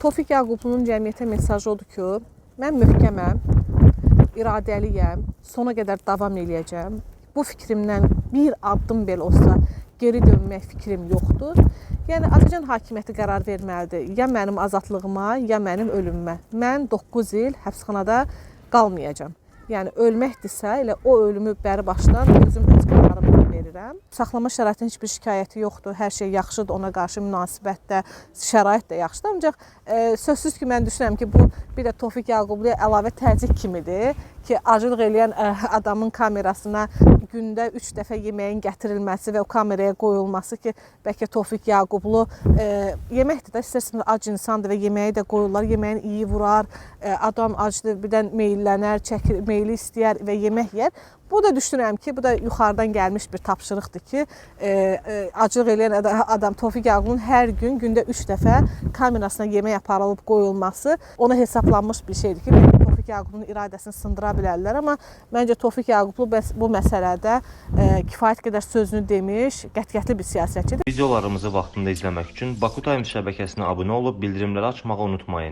Tofiq Yaqublunun cəmiyyətə mesajı odur ki, mən möhkəməm, iradəliyəm, sona qədər davam eləyəcəm. Bu fikrimdən bir addım belə olsa geri dönmək fikrim yoxdur. Yəni Azərbaycan hakimiyyəti qərar verməlidir ya mənim azadlığıma, ya mənim ölümümə. Mən 9 il həbsxanada qalmayacağam. Yəni ölməkdirsə, elə o ölümü bəri başdan özüm öz qərarımla verirəm. Saxlama şəraitinin heç bir şikayəti yoxdur. Hər şey yaxşıdır, ona qarşı münasibət də, şərait də yaxşıdır. Ancaq sözsüz ki, mən düşünürəm ki, bu bir də Tofiq Yaqubluya əlavə təzyiq kimidir ki, acılıq eləyən adamın kamerasına gündə 3 dəfə yeməyin gətirilməsi və o kameraya qoyulması ki, bəlkə Tofiq Yaqublu yeməkdir də, istərsiniz ac insandır və yeməyi də qoyurlar, yeməyin iyi vurar, adam acdır, birdən meyllənər, çəkir, meyli istəyər və yemək yer. Bu da düşünürəm ki, bu da yuxarıdan gəlmiş bir tapşırıqdır ki, acılıq eləyən adam Tofiq Yaqublu'nun hər gün gündə 3 dəfə kamerasına yemək aparılıb qoyulması ona hesablanmış bir şeydir ki, Tofiq Yaqublu'nun iradəsini sındıra bilərlər, amma məncə Tofiq Yaqublu bu məsələdə kifayət qədər sözünü demiş, qətiyyətli bir siyasətçidir. Videolarımızı vaxtında izləmək üçün Baku Times şəbəkəsinə abunə olub bildirimləri açmağı unutmayın.